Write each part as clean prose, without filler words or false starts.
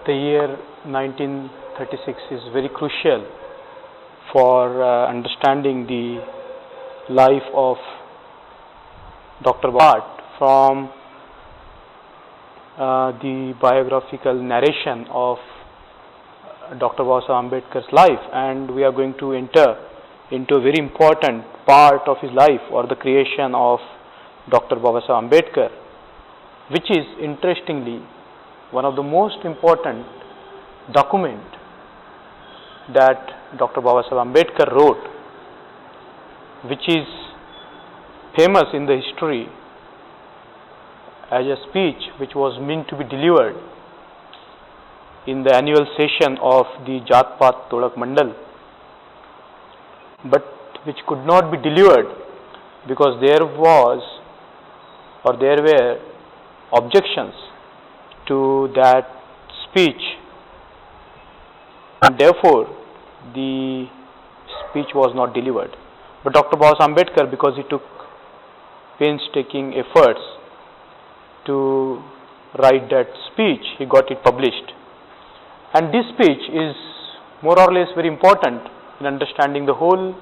The year 1936 is very crucial for understanding the life of Dr. Bhatt from the biographical narration of Dr. Ambedkar's life, and we are going to enter into a very important part of his life, or the creation of Dr. Ambedkar, which is interestingly one of the most important document that Dr. Ambedkar wrote, which is famous in the history as a speech which was meant to be delivered in the annual session of the Jat Pat Tolak Mandal, but which could not be delivered because there were objections to that speech, and therefore the speech was not delivered. But Dr. Ambedkar, because he took painstaking efforts to write that speech, he got it published. And this speech is more or less very important in understanding the whole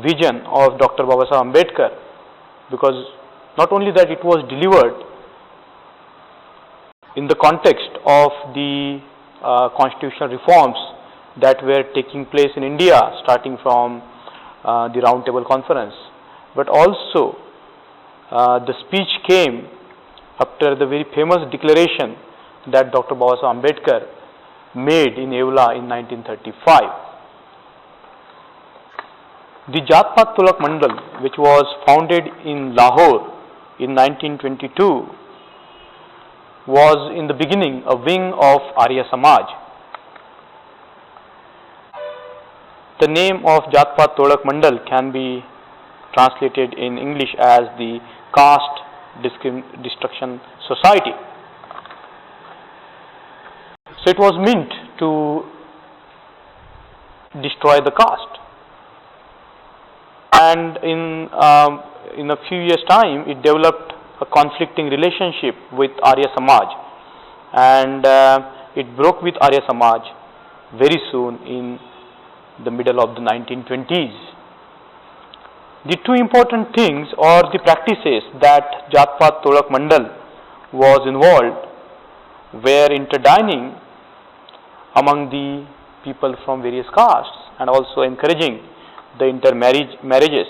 vision of Dr. Ambedkar, because not only that it was delivered in the context of the constitutional reforms that were taking place in India starting from the Round Table Conference, but also the speech came after the very famous declaration that Dr. Ambedkar made in Evla in 1935. The Jat Pat Tolak Mandal, which was founded in Lahore in 1922, was in the beginning a wing of Arya Samaj. The name of Jat Pat Tolak Mandal can be translated in English as the Caste Destruction Society. So it was meant to destroy the caste, and in a few years' time it developed a conflicting relationship with Arya Samaj, and it broke with Arya Samaj very soon in the middle of the 1920s. The two important things or the practices that Jat Pat Tolak Mandal was involved were interdining among the people from various castes, and also encouraging the intermarriages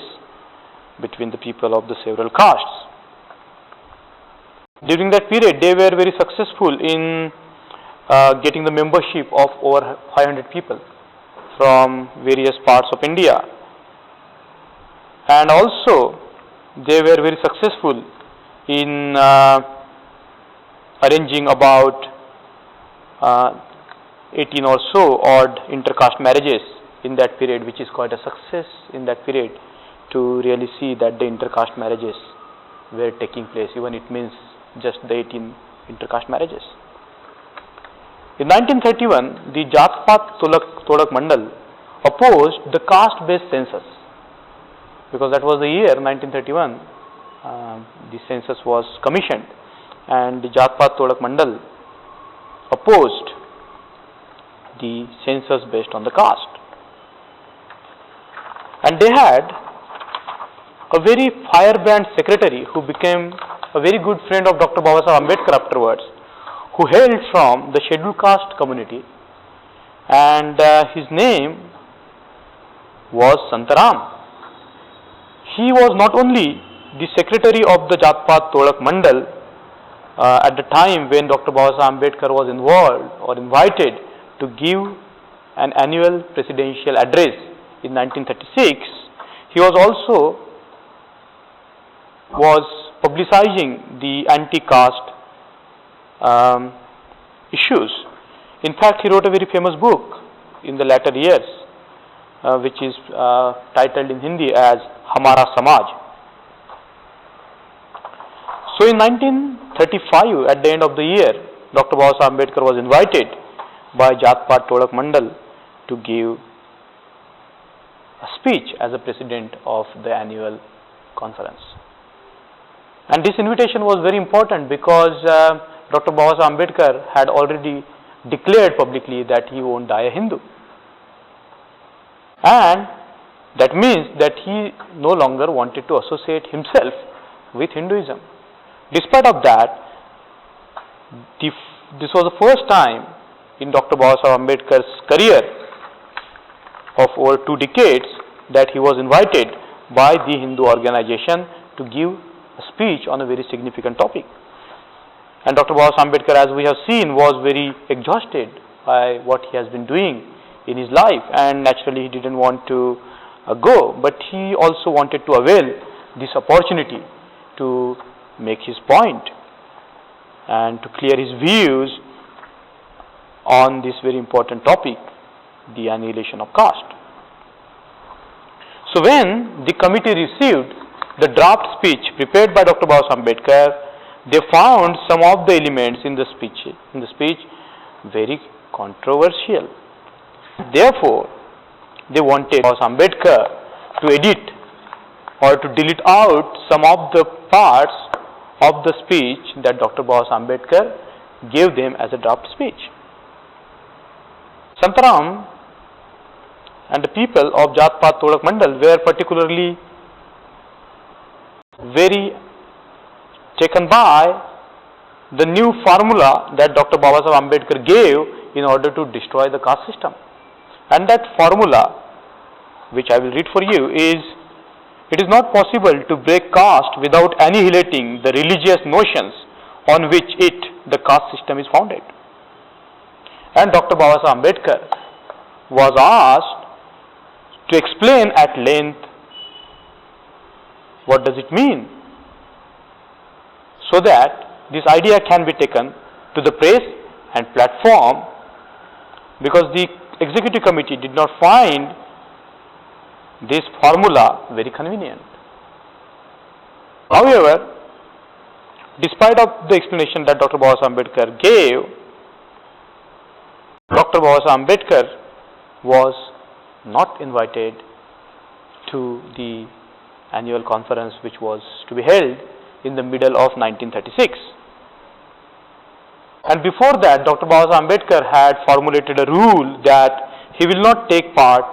between the people of the several castes. During that period, they were very successful in getting the membership of over 500 people from various parts of India, and also they were very successful in arranging about 18 or so odd intercaste marriages in that period, which is quite a success in that period to really see that the intercaste marriages were taking place, even it means just the 18 intercaste marriages. In 1931, the Jat Pat Tolak Mandal opposed the caste-based census, because that was the year 1931 the census was commissioned, and the Jat Pat Tolak Mandal opposed the census based on the caste. And they had a very firebrand secretary who became a very good friend of Dr. Ambedkar afterwards, who hailed from the scheduled caste community, and his name was Santaram. He was not only the secretary of the Jat Pat Tolak Mandal at the time when Dr. Ambedkar was involved or invited to give an annual presidential address in 1936, he was also publicizing the anti-caste issues. In fact, he wrote a very famous book in the latter years, which is titled in Hindi as Hamara Samaj. So in 1935, at the end of the year, Dr. Ambedkar was invited by Jat Pat Tolak Mandal to give a speech as a president of the annual conference. And this invitation was very important because Dr. Ambedkar had already declared publicly that he won't die a Hindu. And that means that he no longer wanted to associate himself with Hinduism. Despite of that, this was the first time in Dr. Babasaheb Ambedkar's career of over 2 decades that he was invited by the Hindu organization to give a speech on a very significant topic. And Dr. Babasaheb Ambedkar, as we have seen, was very exhausted by what he has been doing in his life, and naturally he didn't want to go, but he also wanted to avail this opportunity to make his point and to clear his views on this very important topic, the annihilation of caste. So when the committee received the draft speech prepared by Dr. Babasaheb Ambedkar, they found some of the elements in the speech very controversial. Therefore, they wanted Babasaheb Ambedkar to edit or to delete out some of the parts of the speech that Dr. Babasaheb Ambedkar gave them as a draft speech. Santaram and the people of Jat Pat Todak Mandal were particularly very taken by the new formula that Dr. Babasaheb Ambedkar gave in order to destroy the caste system. And that formula, which I will read for you, is: it is not possible to break caste without annihilating the religious notions on which the caste system is founded. And Dr. Babasaheb Ambedkar was asked to explain at length what does it mean, so that this idea can be taken to the press and platform, because the executive committee did not find this formula very convenient. However, despite of the explanation that Dr. Babasaheb Ambedkar gave, Dr. Babasaheb Ambedkar was not invited to the annual conference which was to be held in the middle of 1936. And before that, Dr. Babasaheb Ambedkar had formulated a rule that he will not take part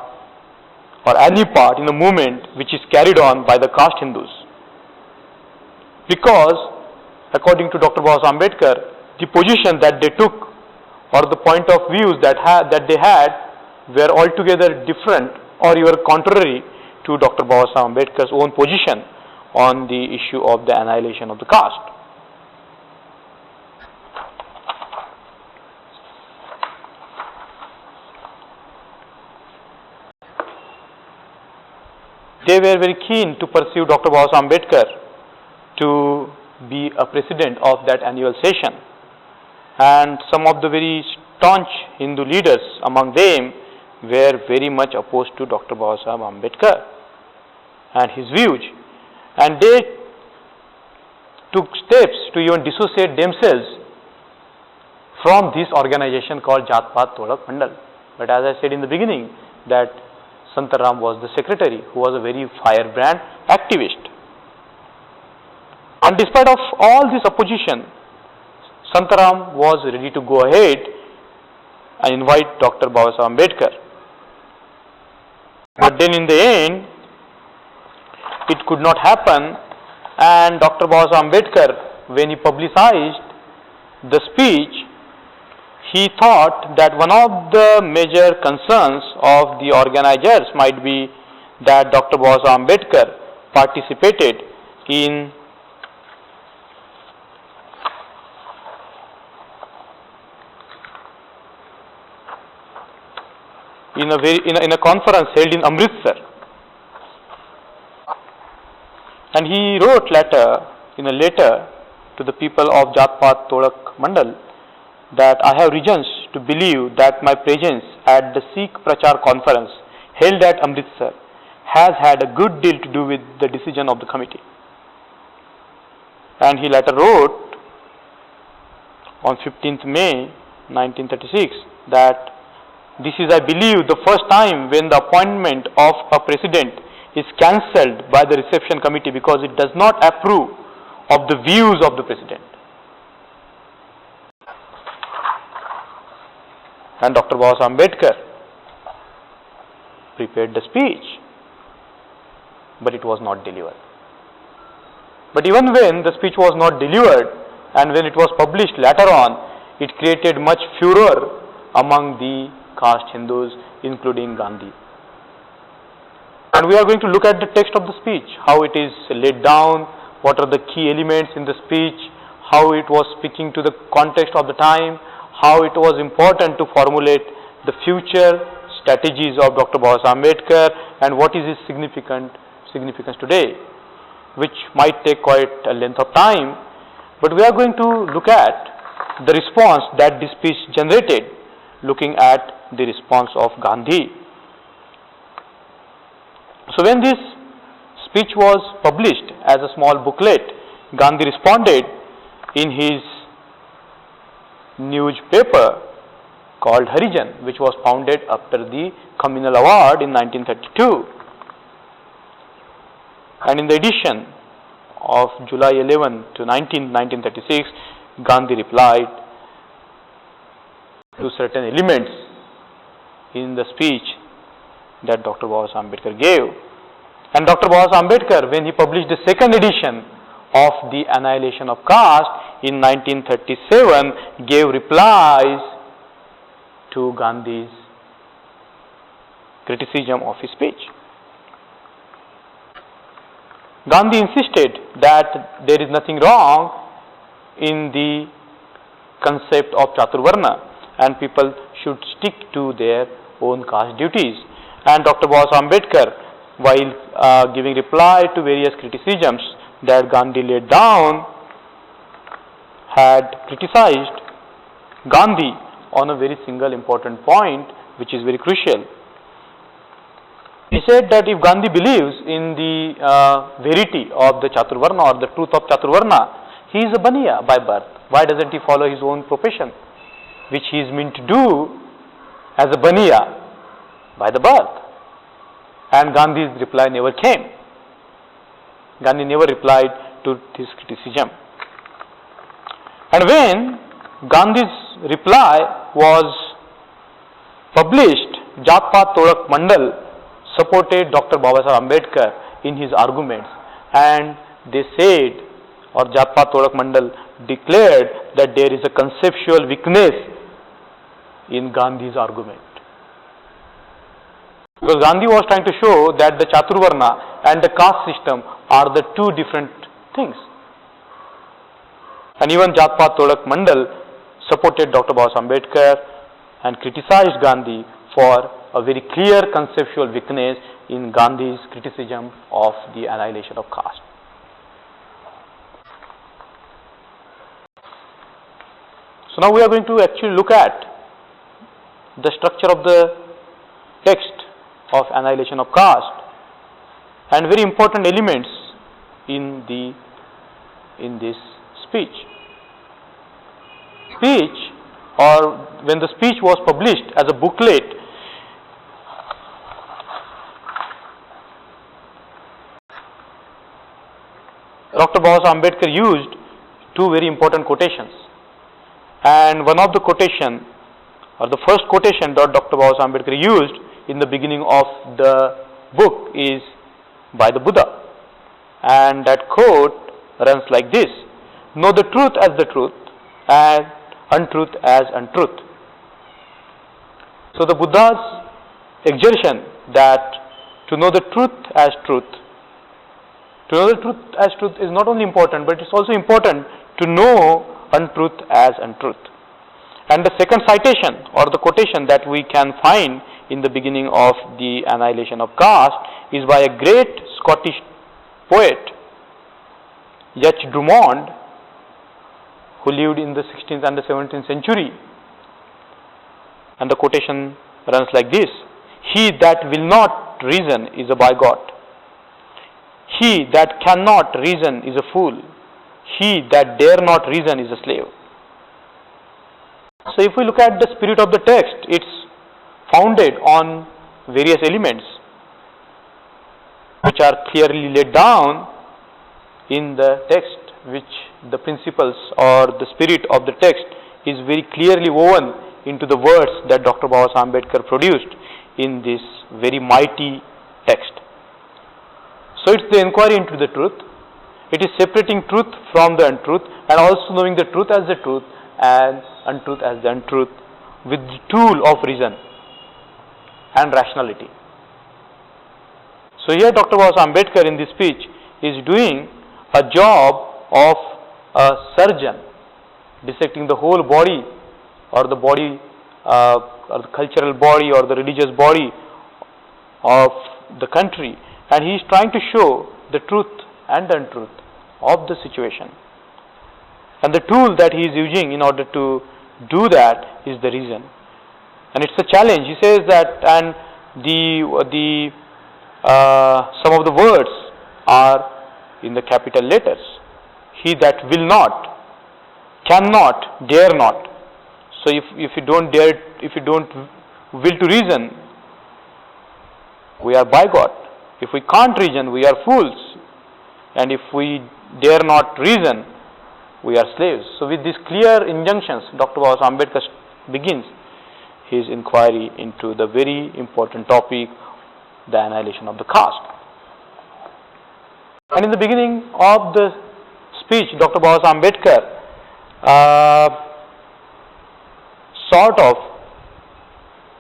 or any part in a movement which is carried on by the caste Hindus, because according to Dr. Babasaheb Ambedkar, the position that they took or the point of views that they had were altogether different or even contrary to Dr. Babasaheb Ambedkar's own position on the issue of the annihilation of the caste. They were very keen to pursue Dr. Babasaheb Ambedkar to be a president of that annual session, and some of the very staunch Hindu leaders among them were very much opposed to Dr. Babasaheb Ambedkar and his views, and they took steps to even dissociate themselves from this organization called Jat Pat Todak Mandal. But as I said in the beginning, that Santaram was the secretary, who was a very firebrand activist. And despite of all this opposition, Santaram was ready to go ahead and invite Dr. Babasaheb Ambedkar. But then in the end, it could not happen, and Dr. Babasaheb Ambedkar, when he publicized the speech, he thought that one of the major concerns of the organizers might be that Dr. Babasaheb Ambedkar participated in a conference held in Amritsar, and he wrote in a letter to the people of Jat Pat Todak Mandal that I have reasons to believe that my presence at the Sikh Prachar conference held at Amritsar has had a good deal to do with the decision of the committee. And he later wrote on 15th May 1936 that this is, I believe, the first time when the appointment of a president is cancelled by the reception committee because it does not approve of the views of the president. and Dr. Ambedkar prepared the speech, but it was not delivered. But even when the speech was not delivered and when it was published later on, it created much furor among the caste Hindus, including Gandhi. And we are going to look at the text of the speech, how it is laid down, what are the key elements in the speech, how it was speaking to the context of the time, how it was important to formulate the future strategies of Dr. Ambedkar, and what is its significance today, which might take quite a length of time. But we are going to look at the response that this speech generated, looking at the response of Gandhi. So when this speech was published as a small booklet, Gandhi responded in his newspaper called Harijan, which was founded after the Communal Award in 1932. And in the edition of July 11 to 1936, Gandhi replied to certain elements in the speech that Dr. Ambedkar gave. And Dr. Ambedkar, when he published the second edition of the Annihilation of Caste in 1937, gave replies to Gandhi's criticism of his speech. Gandhi insisted that there is nothing wrong in the concept of Chaturvarna and people should stick to their own caste duties. And Dr. Ambedkar, while giving reply to various criticisms that Gandhi laid down, had criticized Gandhi on a very single important point, which is very crucial. He said that if Gandhi believes in the verity of the Chaturvarna or the truth of Chaturvarna, he is a Baniya by birth. Why doesn't he follow his own profession, which he is meant to do as a Baniya by the birth? And Gandhi's reply never came. Gandhi never replied to this criticism. And when Gandhi's reply was published, Jat Paat Todak Mandal supported Dr. Ambedkar in his arguments, and they said, or Jat Paat Todak Mandal declared, that there is a conceptual weakness in Gandhi's argument. Because Gandhi was trying to show that the Chaturvarna and the caste system are the two different things. And even Jat Paat Todak Mandal supported Dr. Ambedkar and criticized Gandhi for a very clear conceptual weakness in Gandhi's criticism of the annihilation of caste. So now we are going to actually look at the structure of the text of annihilation of caste and very important elements in this speech. When the speech was published as a booklet, Dr. Ambedkar used two very important quotations, and one of the quotation, or the first quotation that Dr. Ambedkar used in the beginning of the book, is by the Buddha, and that quote runs like this: "Know the truth as the truth and untruth as untruth." So the Buddha's exertion that to know the truth as truth, to know the truth as truth is not only important, but it's also important to know untruth as untruth. And the second citation or the quotation that we can find in the beginning of the annihilation of caste is by a great Scottish poet, H. Drummond, who lived in the 16th and the 17th century. And the quotation runs like this: "He that will not reason is a bigot. He that cannot reason is a fool. He that dare not reason is a slave." So if we look at the spirit of the text, it's founded on various elements which are clearly laid down in the text, which the principles or the spirit of the text is very clearly woven into the words that Dr. Baba Ambedkar produced in this very mighty text. So it's the inquiry into the truth. It is separating truth from the untruth, and also knowing the truth as the truth and untruth as the untruth with the tool of reason and rationality. So here Dr. Baba Ambedkar in this speech is doing a job of a surgeon, dissecting the whole body or the body or the cultural body or the religious body of the country, and he is trying to show the truth and the untruth of the situation. And the tool that he is using in order to do that is the reason. And it's a challenge. He says that, and some of the words are in the capital letters. He that will not, cannot, dare not. So if you don't dare, if you don't will to reason, we are by God. If we can't reason, we are fools. And if we dare not reason, we are slaves. So with these clear injunctions, Dr. Baba Ambedkar begins his inquiry into the very important topic, the annihilation of the caste. And in the beginning of the speech, Dr. Baba Ambedkar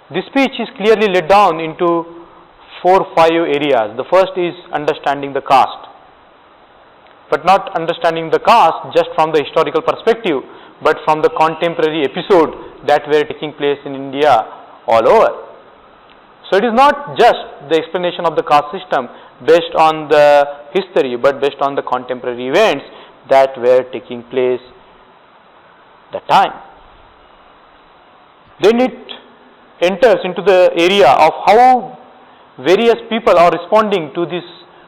this speech is clearly laid down into 4-5 areas. The first is understanding the caste, but not understanding the caste just from the historical perspective, but from the contemporary episode that were taking place in India all over. So it is not just the explanation of the caste system based on the history, but based on the contemporary events that were taking place that time. Then it enters into the area of how various people are responding to this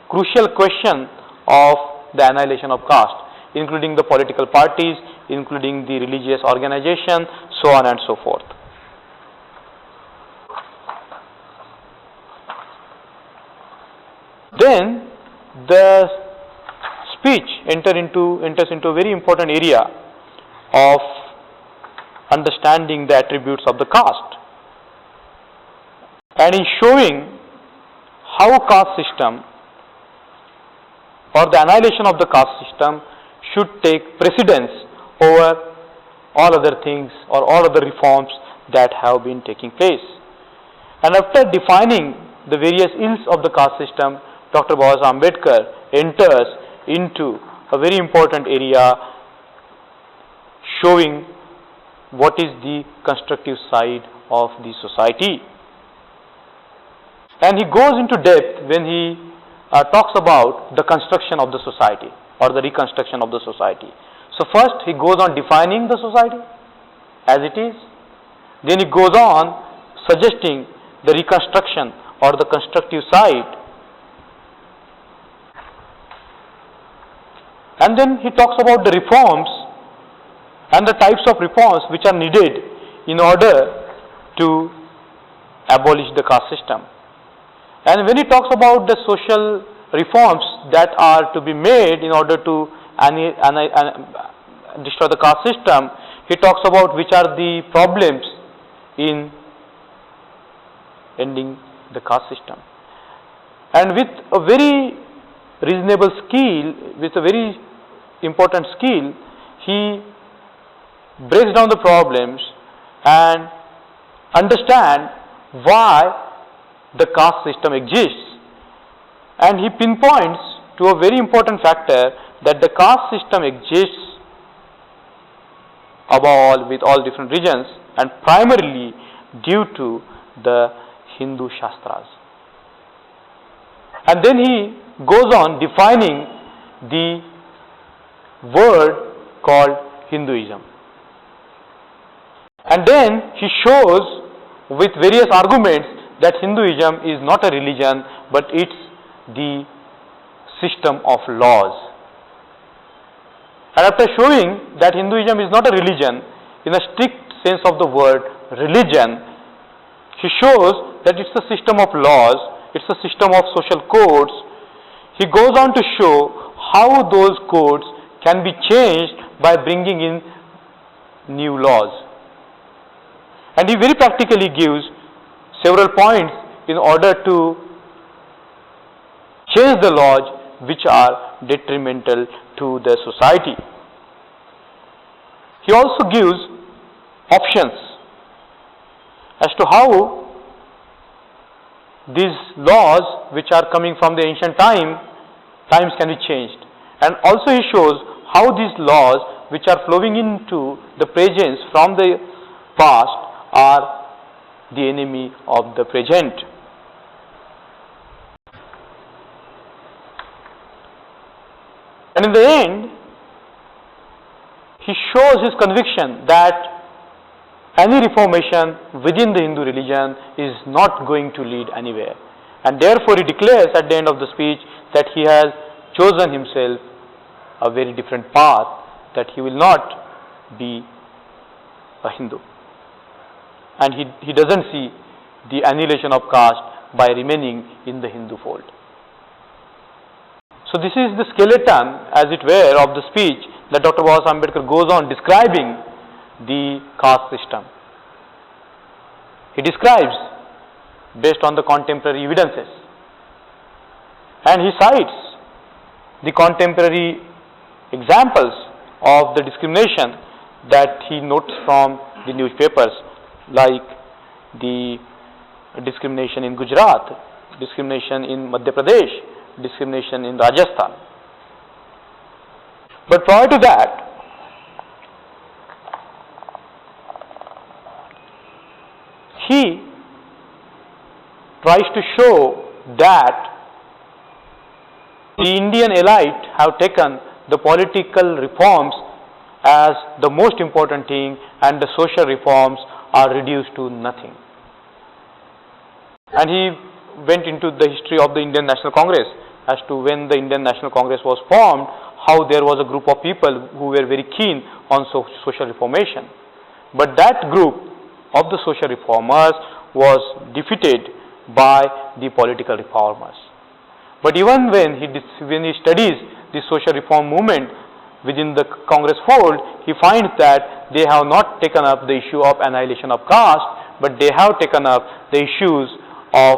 crucial question of the annihilation of caste, including the political parties, including the religious organization, so on and so forth. Then the speech enters into a very important area of understanding the attributes of the caste, and in showing how caste system or the annihilation of the caste system should take precedence over all other things or all other reforms that have been taking place. And after defining the various ills of the caste system, Dr. Baba Ambedkar enters into a very important area showing what is the constructive side of the society. And he goes into depth when he talks about the construction of the society or the reconstruction of the society. So first he goes on defining the society as it is. Then he goes on suggesting the reconstruction or the constructive side. And then he talks about the reforms and the types of reforms which are needed in order to abolish the caste system. And when he talks about the social reforms that are to be made in order to destroy the caste system, he talks about which are the problems in ending the caste system. And with a very reasonable skill, with a very important skill, he breaks down the problems and understand why the caste system exists, and he pinpoints to a very important factor that the caste system exists above all with all different regions and primarily due to the Hindu Shastras. And then he goes on defining the word called Hinduism. And then he shows with various arguments that Hinduism is not a religion, but it's the system of laws. And after showing that Hinduism is not a religion in a strict sense of the word religion, he shows that it's a system of laws, it's a system of social codes. He goes on to show how those codes can be changed by bringing in new laws. And he very practically gives several points in order to change the laws which are detrimental to the society. He also gives options as to how these laws which are coming from the ancient times can be changed. And also he shows how these laws which are flowing into the present from the past are the enemy of the present. And in the end, he shows his conviction that any reformation within the Hindu religion is not going to lead anywhere. And therefore he declares at the end of the speech that he has chosen himself a very different path, that he will not be a Hindu. And he doesn't see the annihilation of caste by remaining in the Hindu fold. So this is the skeleton, as it were, of the speech that Dr. Ambedkar goes on describing the caste system. He describes based on the contemporary evidences, and he cites the contemporary examples of the discrimination that he notes from the newspapers, like the discrimination in Gujarat, discrimination in Madhya Pradesh, discrimination in Rajasthan. But prior to that, he tries to show that the Indian elite have taken the political reforms as the most important thing, and the social reforms are reduced to nothing. And he went into the history of the Indian National Congress as to when the Indian National Congress was formed, how there was a group of people who were very keen on social reformation. But that group of the social reformers was defeated by the political reformers. But even when he studies the social reform movement within the Congress fold, he finds that they have not taken up the issue of annihilation of caste, but they have taken up the issues of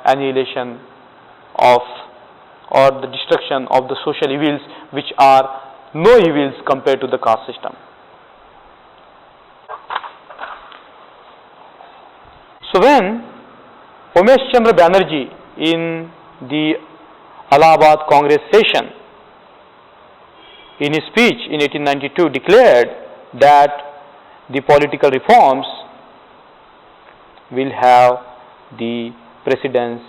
annihilation of or the destruction of the social evils, which are no evils compared to the caste system. So when Umesh Chandra Banerjee in the Allahabad Congress session, in his speech in 1892, declared that the political reforms will have the precedence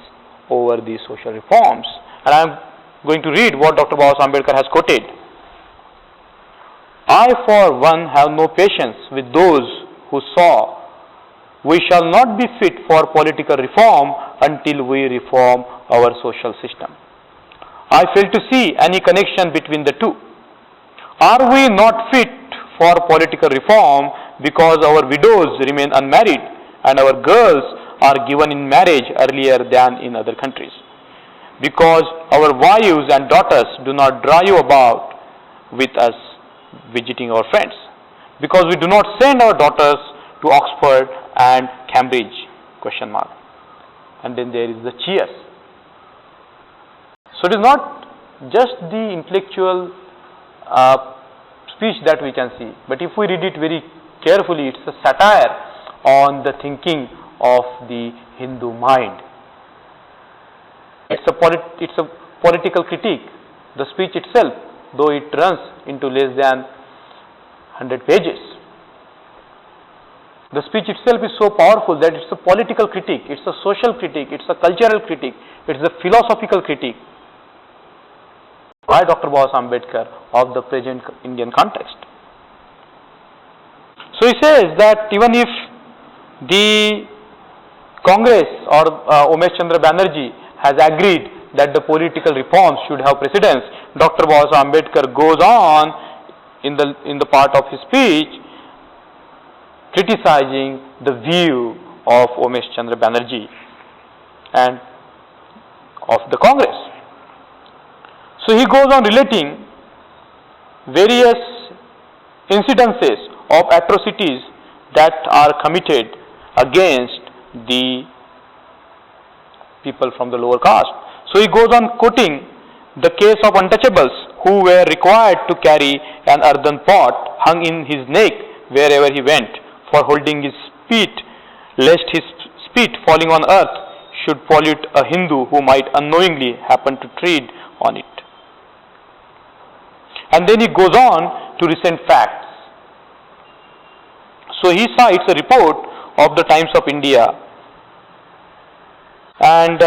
over the social reforms. And I am going to read what Dr. Ambedkar has quoted. I for one have no patience with those who saw we shall not be fit for political reform until we reform our social system. I fail to see any connection between the two. Are we not fit for political reform because our widows remain unmarried and our girls are given in marriage earlier than in other countries? Because our wives and daughters do not drive about with us visiting our friends? Because we do not send our daughters to Oxford and Cambridge? ? And then there is the cheers. So it is not just the intellectual speech that we can see, but if we read it very carefully, it's a satire on the thinking of the Hindu mind. It's a political critique. The speech itself, though it runs into less than 100 pages, the speech itself is so powerful that it's a political critique, it's a social critique, it's a cultural critique, it's a philosophical critique by Dr. Ambedkar of the present Indian context. So he says that even if the Congress or Umesh Chandra Banerjee has agreed that the political reforms should have precedence, Dr. Ambedkar goes on in the part of his speech criticizing the view of Umesh Chandra Banerjee and of the Congress. So he goes on relating various incidences of atrocities that are committed against the people from the lower caste. So he goes on quoting the case of untouchables who were required to carry an earthen pot hung in his neck wherever he went for holding his spit, lest his spit falling on earth should pollute a Hindu who might unknowingly happen to tread on it. And then he goes on to recent facts. So he cites a report of the Times of India, and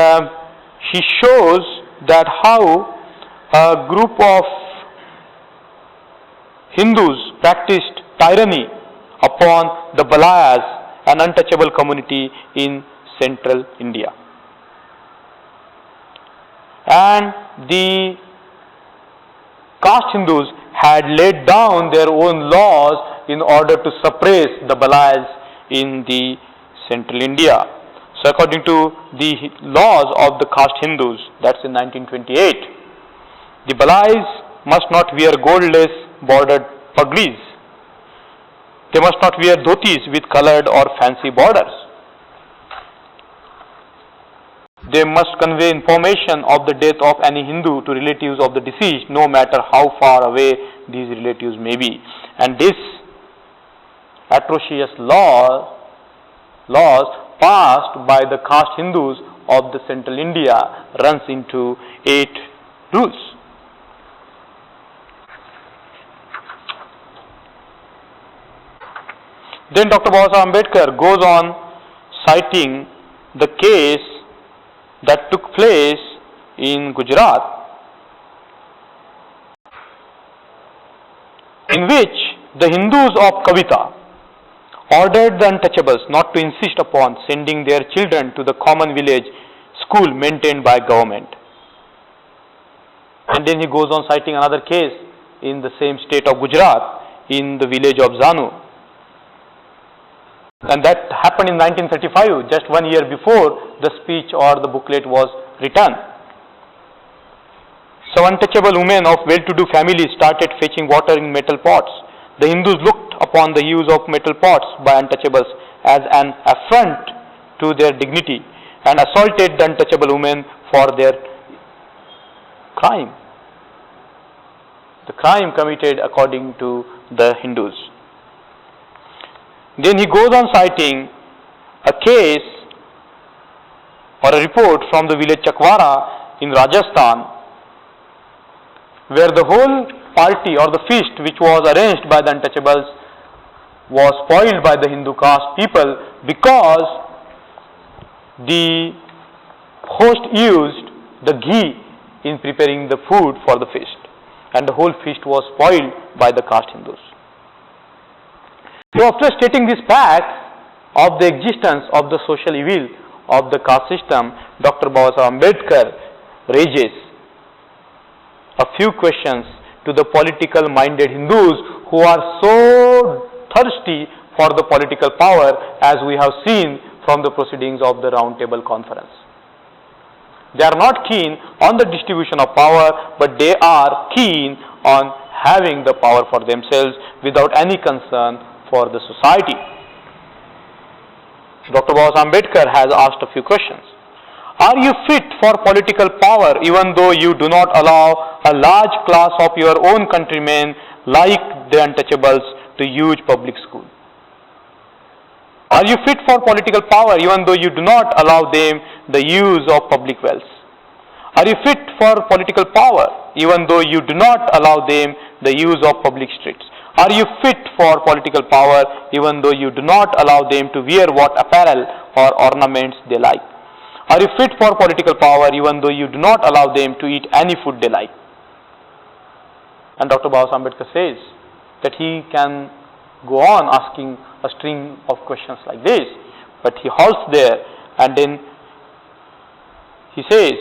he shows that how a group of Hindus practiced tyranny upon the Balayas, an untouchable community in central India. And the caste Hindus had laid down their own laws in order to suppress the Balayas in the central India. So according to the laws of the caste Hindus, that's in 1928, the Balayas must not wear gold-lace bordered paglis. They must not wear dhotis with colored or fancy borders. They must convey information of the death of any Hindu to relatives of the deceased, no matter how far away these relatives may be. And this atrocious laws passed by the caste Hindus of the central India runs into 8 rules. Then Dr. Baba Ambedkar goes on citing the case that took place in Gujarat, in which the Hindus of Kavita ordered the untouchables not to insist upon sending their children to the common village school maintained by government. And then he goes on citing another case in the same state of Gujarat, in the village of Zanu. And that happened in 1935, just 1 year before the speech or the booklet was written. So untouchable women of well-to-do families started fetching water in metal pots. The Hindus looked upon the use of metal pots by untouchables as an affront to their dignity and assaulted the untouchable women for their crime. The crime committed according to the Hindus. Then he goes on citing a case or a report from the village Chakwara in Rajasthan, where the whole party or the feast which was arranged by the untouchables was spoiled by the Hindu caste people because the host used the ghee in preparing the food for the feast, and the whole feast was spoiled by the caste Hindus. So after stating these facts of the existence of the social evil of the caste system, Dr. Baba Ambedkar raises a few questions to the political minded Hindus who are so thirsty for the political power, as we have seen from the proceedings of the Round Table Conference. They are not keen on the distribution of power, but they are keen on having the power for themselves without any concern for the society. Dr. Baba Ambedkar has asked a few questions. Are you fit for political power even though you do not allow a large class of your own countrymen like the untouchables to use public school? Are you fit for political power even though you do not allow them the use of public wells? Are you fit for political power even though you do not allow them the use of public streets? Are you fit for political power even though you do not allow them to wear what apparel or ornaments they like? Are you fit for political power even though you do not allow them to eat any food they like? And Dr. Baba Ambedkar says that he can go on asking a string of questions like this, but he halts there and then he says,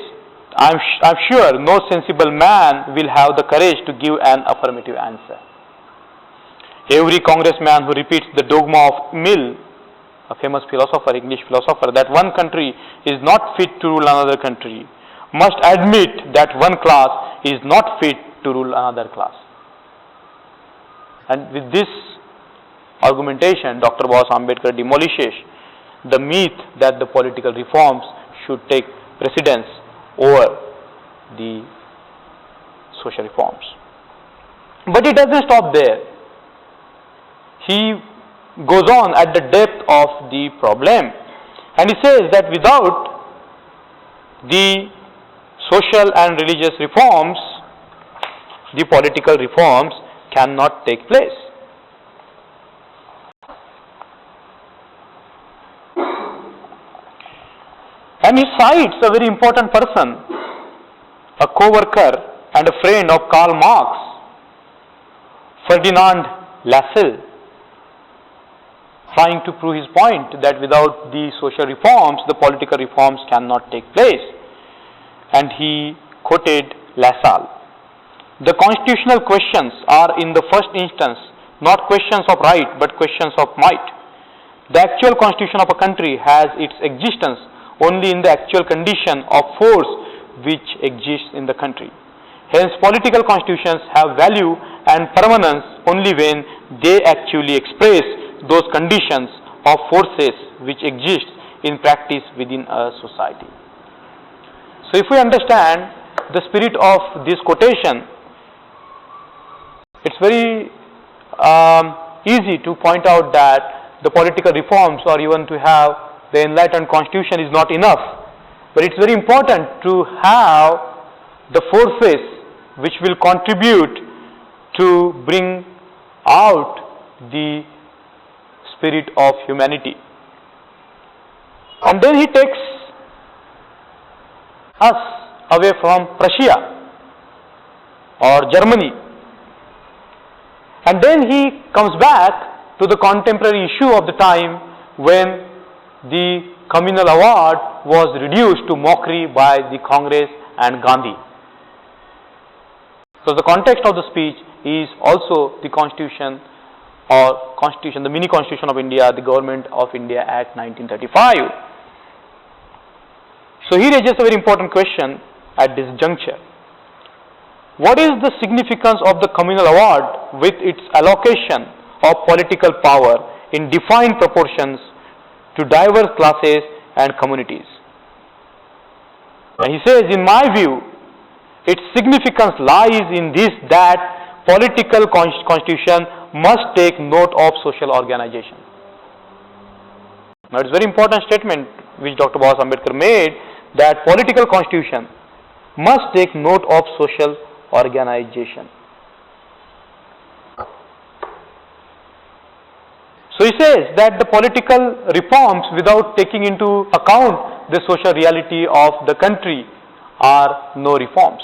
I'm sure no sensible man will have the courage to give an affirmative answer. Every congressman who repeats the dogma of Mill, a famous philosopher, English philosopher, that one country is not fit to rule another country, must admit that one class is not fit to rule another class. And with this argumentation, Dr. Baba Ambedkar demolishes the myth that the political reforms should take precedence over the social reforms. But it doesn't stop there. He goes on at the depth of the problem, and he says that without the social and religious reforms, the political reforms cannot take place. And he cites a very important person, a co-worker and a friend of Karl Marx, Ferdinand Lassalle, trying to prove his point that without the social reforms, the political reforms cannot take place. And he quoted Lassalle. The constitutional questions are in the first instance not questions of right but questions of might. The actual constitution of a country has its existence only in the actual condition of force which exists in the country. Hence, political constitutions have value and permanence only when they actually express those conditions of forces which exist in practice within a society. So, if we understand the spirit of this quotation, it's very easy to point out that the political reforms or even to have the enlightened constitution is not enough. But it's very important to have the forces which will contribute to bring out the spirit of humanity. And then he takes us away from Prussia or Germany. And then he comes back to the contemporary issue of the time when the communal award was reduced to mockery by the Congress and Gandhi. So the context of the speech is also the Constitution or Constitution, the mini Constitution of India, the Government of India Act 1935. So he raises a very important question at this juncture. What is the significance of the communal award with its allocation of political power in defined proportions to diverse classes and communities? And he says, in my view, its significance lies in this, that political constitution must take note of social organization. Now it's a very important statement which Dr. Baba Ambedkar made, that political constitution must take note of social organization. So he says that the political reforms without taking into account the social reality of the country are no reforms.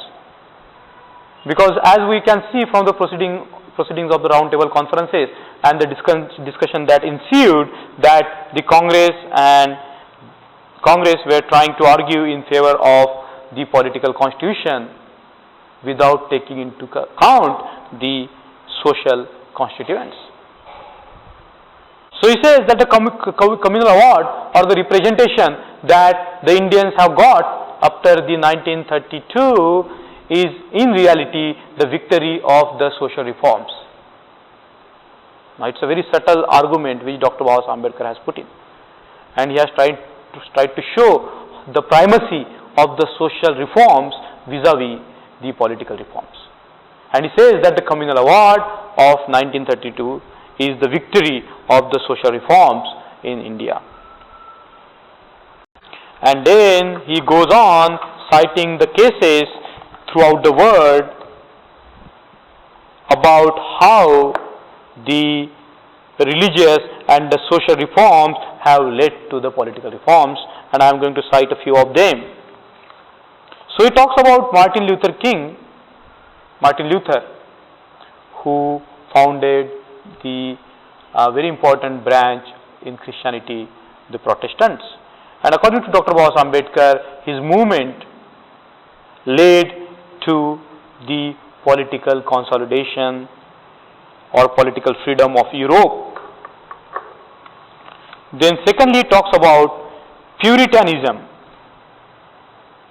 Because as we can see from the proceedings of the roundtable conferences and the discussion that ensued, that the Congress were trying to argue in favor of the political constitution without taking into account the social constituents. So he says that the communal award or the representation that the Indians have got after the 1932 is in reality the victory of the social reforms. Now it's a very subtle argument which Dr. Baba Ambedkar has put in, and he has tried to show the primacy of the social reforms vis-a-vis the political reforms. And he says that the communal award of 1932 is the victory of the social reforms in India. And then he goes on citing the cases throughout the world about how the religious and the social reforms have led to the political reforms, and I am going to cite a few of them. So he talks about Martin Luther, who founded the very important branch in Christianity, the Protestants. And according to Dr. Baba Ambedkar, his movement led to the political consolidation or political freedom of Europe. Then secondly, he talks about Puritanism,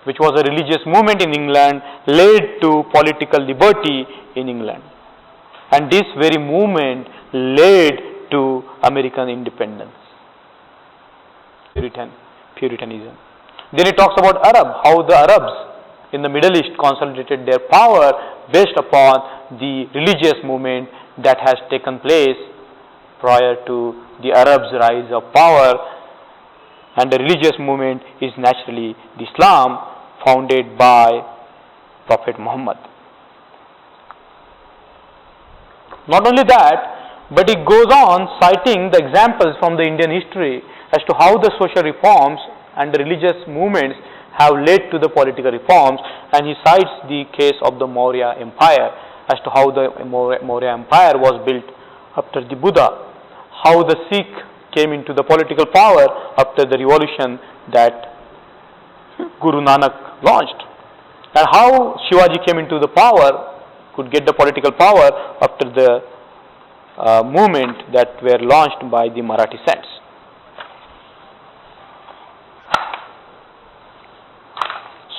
which was a religious movement in England, led to political liberty in England. And this very movement led to American independence, Puritanism. Then he talks about how the Arabs in the Middle East consolidated their power based upon the religious movement that has taken place prior to the Arabs' rise of power, and the religious movement is naturally the Islam founded by Prophet Muhammad. Not only that, but he goes on citing the examples from the Indian history as to how the social reforms and the religious movements have led to the political reforms, and he cites the case of the Maurya Empire as to how the Maurya Empire was built after the Buddha, how the Sikh came into the political power after the revolution that Guru Nanak launched, and how Shivaji came into the power, could get the political power after the movement that were launched by the Marathi saints.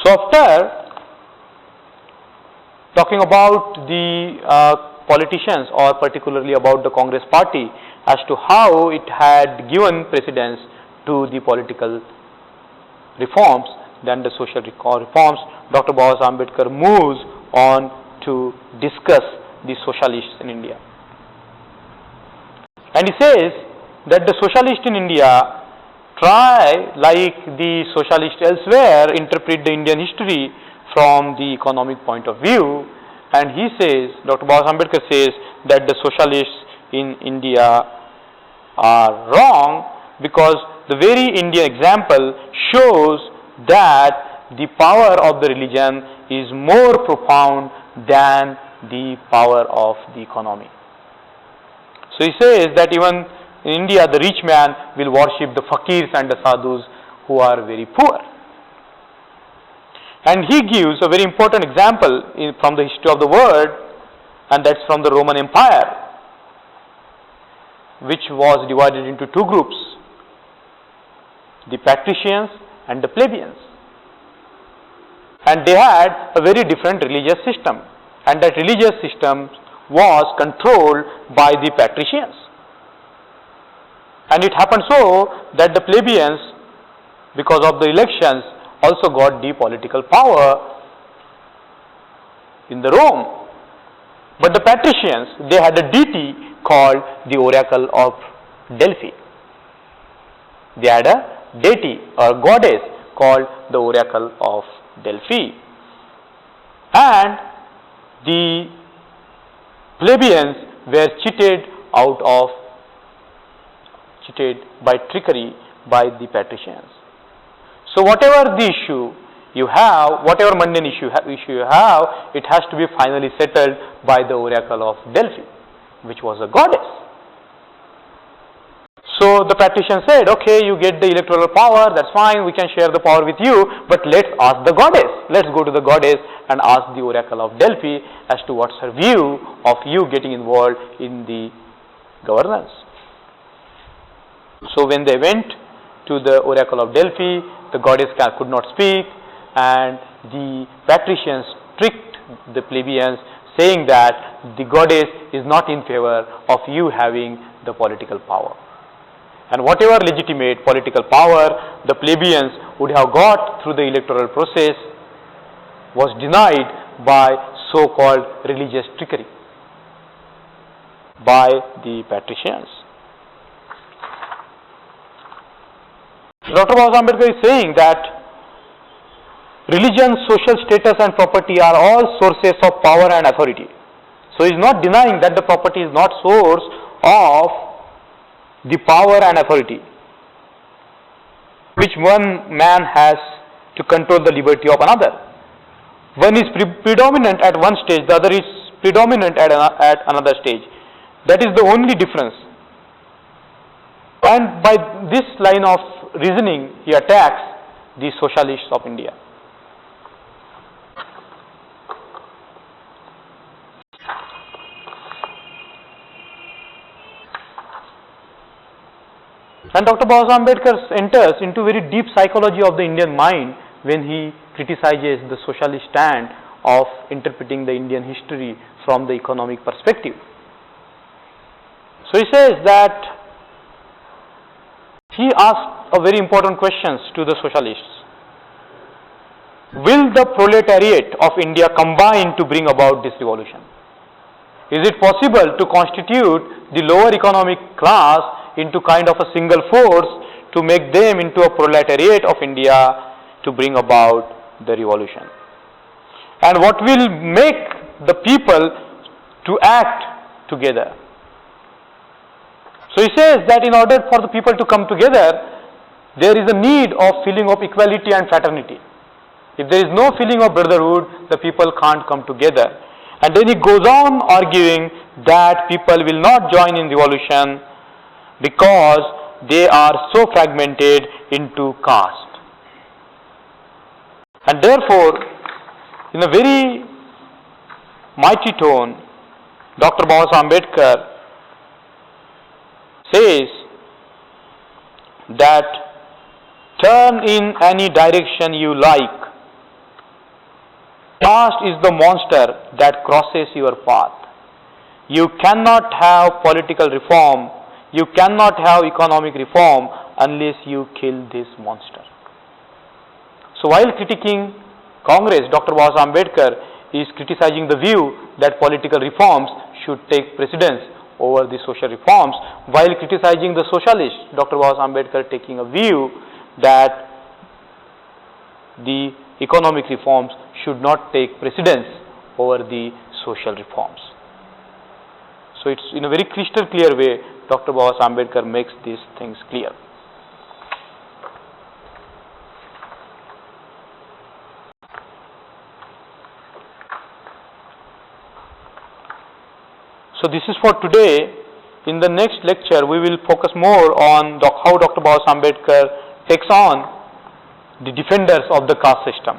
So after talking about the politicians, or particularly about the Congress party, as to how it had given precedence to the political reforms, then the social reforms, Dr. Baba Ambedkar moves on to discuss the socialists in India. And he says that the socialists in India try, like the socialists elsewhere, interpret the Indian history from the economic point of view, and he says, Dr. Baba Ambedkar says that the socialists in India are wrong because the very Indian example shows that the power of the religion is more profound than the power of the economy. So he says that even in India, the rich man will worship the fakirs and the sadhus who are very poor. And he gives a very important example from the history of the world, and that's from the Roman Empire, which was divided into two groups, the patricians and the plebeians. And they had a very different religious system, and that religious system was controlled by the patricians. And it happened so that the plebeians, because of the elections, also got the political power in the Rome. But the patricians, they had a deity called the Oracle of Delphi. They had a deity or goddess called the Oracle of Delphi. And the plebeians were cheated by trickery by the patricians. So whatever the issue you have, whatever mundane issue you have, it has to be finally settled by the Oracle of Delphi, which was a goddess. So the patrician said, okay, you get the electoral power, that's fine, we can share the power with you, but let's ask the goddess. Let's go to the goddess and ask the Oracle of Delphi as to what's her view of you getting involved in the governance. So when they went to the Oracle of Delphi, the goddess could not speak, and the patricians tricked the plebeians, saying that the goddess is not in favor of you having the political power. And whatever legitimate political power the plebeians would have got through the electoral process was denied by so-called religious trickery by the patricians. Dr. Baba Ambedkar is saying that religion, social status and property are all sources of power and authority. So he is not denying that the property is not source of the power and authority which one man has to control the liberty of another. One is predominant at one stage, the other is predominant at another stage. That is the only difference. And by this line of reasoning, he attacks the socialists of India. And Dr. Baba Ambedkar enters into very deep psychology of the Indian mind when he criticizes the socialist stand of interpreting the Indian history from the economic perspective. So he says that he asked a very important questions to the socialists. Will the proletariat of India combine to bring about this revolution? Is it possible to constitute the lower economic class into kind of a single force to make them into a proletariat of India to bring about the revolution? And what will make the people to act together? So he says that in order for the people to come together, there is a need of feeling of equality and fraternity. If there is no feeling of brotherhood, the people can't come together. And then he goes on arguing that people will not join in revolution because they are so fragmented into caste. And therefore, in a very mighty tone, Dr. Ambedkar says that turn in any direction you like. Caste is the monster that crosses your path. You cannot have political reform, you cannot have economic reform unless you kill this monster. So while critiquing Congress, Dr. Ambedkar is criticizing the view that political reforms should take precedence over the social reforms, while criticizing the socialists, Dr. Ambedkar taking a view that the economic reforms should not take precedence over the social reforms. So it's in a very crystal clear way Dr. Ambedkar makes these things clear. So this is for today. In the next lecture, we will focus more on how Dr. Ambedkar takes on the defenders of the caste system.